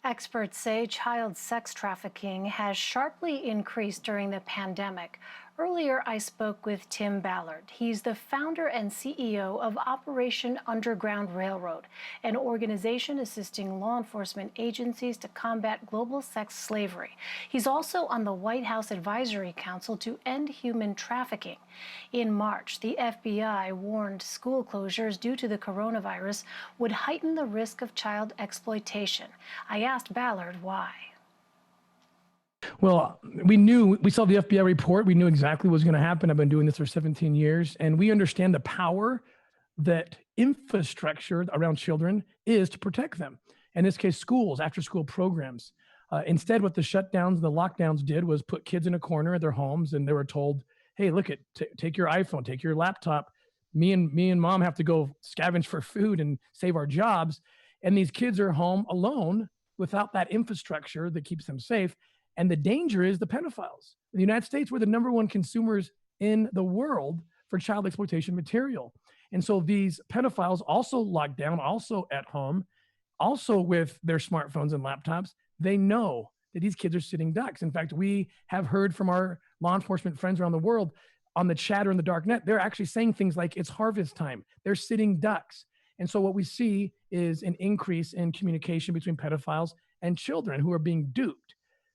Experts say child sex trafficking has sharply increased during the pandemic. Earlier, I spoke with Tim Ballard. He's the founder and CEO of Operation Underground Railroad, an organization assisting law enforcement agencies to combat global sex slavery. He's also on the White House Advisory Council to end human trafficking. In March, the FBI warned school closures due to the coronavirus would heighten the risk of child exploitation. I asked Ballard why. Well, we saw the FBI report. We knew exactly what was going to happen. I've been doing this for 17 years, and we understand the power that infrastructure around children is to protect them. In this case, schools, after-school programs. Instead, what the shutdowns and the lockdowns did was put kids in a corner of their homes, and they were told, hey, look, take your iPhone, take your laptop. Me and mom have to go scavenge for food and save our jobs. And these kids are home alone without that infrastructure that keeps them safe. And the danger is the pedophiles. In the United States, we're the #1 consumers in the world for child exploitation material. And so these pedophiles also locked down, also at home, also with their smartphones and laptops. They know that these kids are sitting ducks. In fact, we have heard from our law enforcement friends around the world on the chat or in the dark net, they're actually saying things like it's harvest time. They're sitting ducks. And so what we see is an increase in communication between pedophiles and children who are being duped.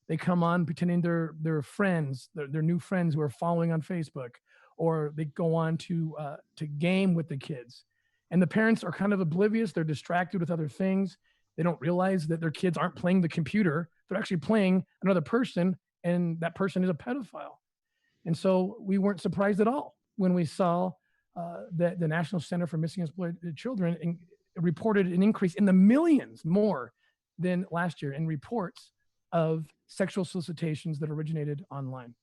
They come on pretending they're friends, their new friends who are following on Facebook, or they go on to game with the kids. And the parents are kind of oblivious. They're distracted with other things. They don't realize that their kids aren't playing the computer. They're actually playing another person, and that person is a pedophile. And so we weren't surprised at all when we saw that the National Center for Missing and Exploited Children reported an increase in the millions more than last year in reports of sexual solicitations that originated online.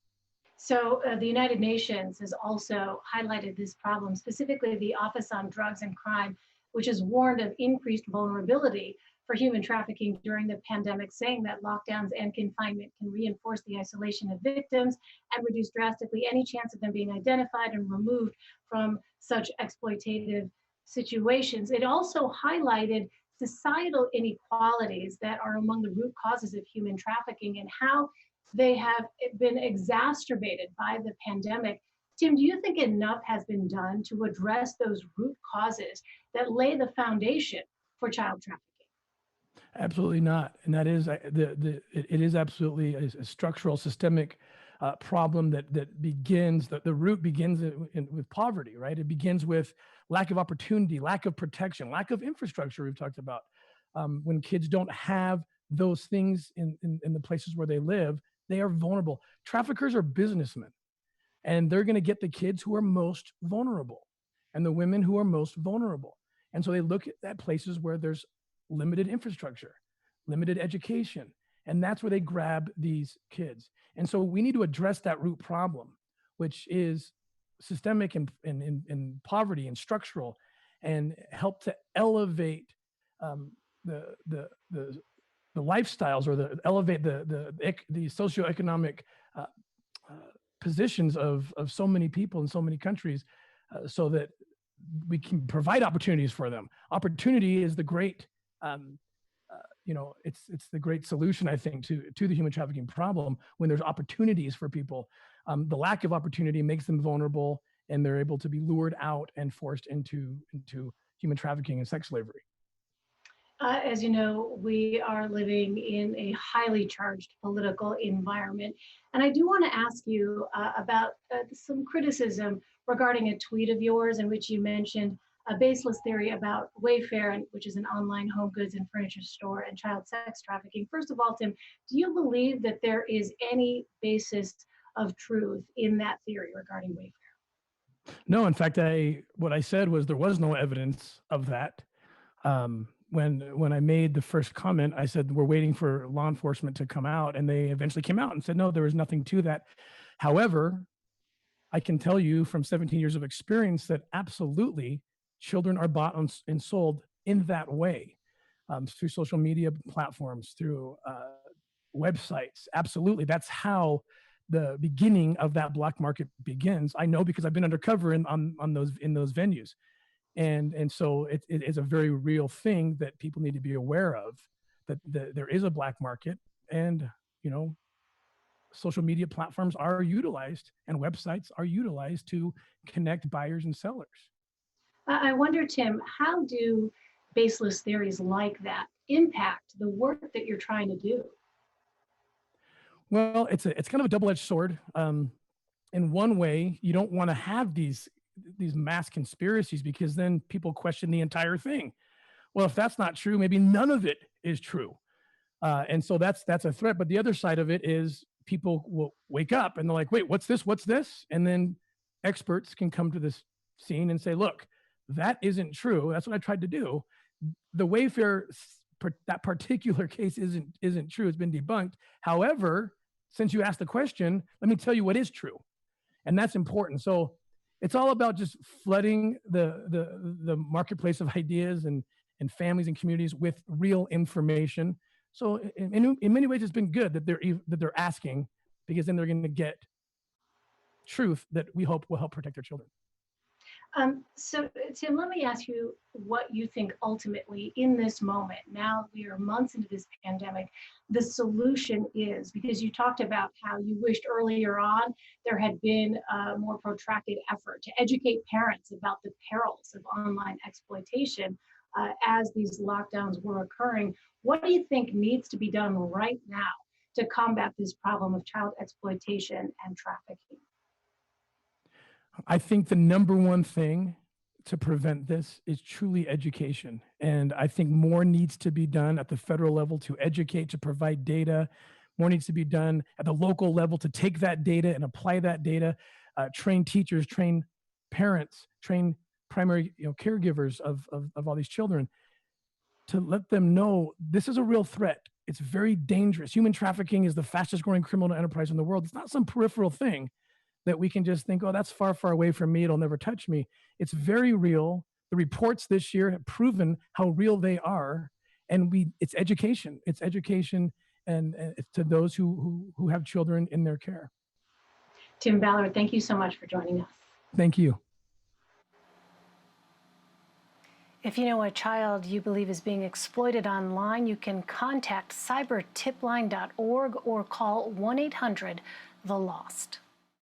So the United Nations has also highlighted this problem, specifically the Office on Drugs and Crime, which has warned of increased vulnerability for human trafficking during the pandemic, saying that lockdowns and confinement can reinforce the isolation of victims and reduce drastically any chance of them being identified and removed from such exploitative situations. It also highlighted societal inequalities that are among the root causes of human trafficking and how they have been exacerbated by the pandemic. Tim, do you think enough has been done to address those root causes that lay the foundation for child trafficking? Absolutely not. And that is it is absolutely a structural, systemic problem that begins, the root begins with poverty, right? It begins with lack of opportunity, lack of protection, lack of infrastructure we've talked about. When kids don't have those things in the places where they live, they are vulnerable. Traffickers are businessmen, and they're going to get the kids who are most vulnerable and the women who are most vulnerable. And so they look at places where there's limited infrastructure, limited education, and that's where they grab these kids. And so we need to address that root problem, which is systemic and poverty and structural, and help to elevate the lifestyles, or elevate the socioeconomic positions of so many people in so many countries, so that we can provide opportunities for them. Opportunity is the great it's the great solution, I think, to the human trafficking problem. When there's opportunities for people, the lack of opportunity makes them vulnerable, and they're able to be lured out and forced into human trafficking and sex slavery. As you know, we are living in a highly charged political environment. And I do want to ask you about some criticism regarding a tweet of yours in which you mentioned a baseless theory about Wayfair, which is an online home goods and furniture store, and child sex trafficking. First of all, Tim, do you believe that there is any basis of truth in that theory regarding Wayfair? No, in fact, what I said was there was no evidence of that. When I made the first comment, I said, we're waiting for law enforcement to come out, and they eventually came out and said, no, there was nothing to that. However, I can tell you from 17 years of experience that absolutely children are bought and sold in that way, through social media platforms, through websites. Absolutely. That's how the beginning of that black market begins. I know because I've been undercover in those venues. And so it is a very real thing that people need to be aware of, that there is a black market, and social media platforms are utilized and websites are utilized to connect buyers and sellers. I wonder, Tim, how do baseless theories like that impact the work that you're trying to do? Well, it's kind of a double-edged sword. In one way, you don't want to have these mass conspiracies, because then people question the entire thing. Well, if that's not true, maybe none of it is true. And so that's a threat. But the other side of it is people will wake up and they're like, wait, what's this? What's this? And then experts can come to this scene and say, look, that isn't true. That's what I tried to do. The Wayfair, that particular case isn't true. It's been debunked. However, since you asked the question, let me tell you what is true. And that's important. So it's all about just flooding the marketplace of ideas and families and communities with real information. So in many ways, it's been good that they're asking, because then they're going to get truth that we hope will help protect their children. So Tim, let me ask you what you think ultimately in this moment, now we are months into this pandemic, the solution is, because you talked about how you wished earlier on there had been a more protracted effort to educate parents about the perils of online exploitation as these lockdowns were occurring. What do you think needs to be done right now to combat this problem of child exploitation and trafficking? I think the number one thing to prevent this is truly education. And I think more needs to be done at the federal level to educate, to provide data. More needs to be done at the local level to take that data and apply that data, train teachers, train parents, train primary caregivers of all these children, to let them know this is a real threat. It's very dangerous. Human trafficking is the fastest growing criminal enterprise in the world. It's not some peripheral thing that we can just think, oh, that's far, far away from me. It'll never touch me. It's very real. The reports this year have proven how real they are. And it's education. It's education and to those who have children in their care. Tim Ballard, thank you so much for joining us. Thank you. If you know a child you believe is being exploited online, you can contact cybertipline.org or call 1-800-THE-LOST.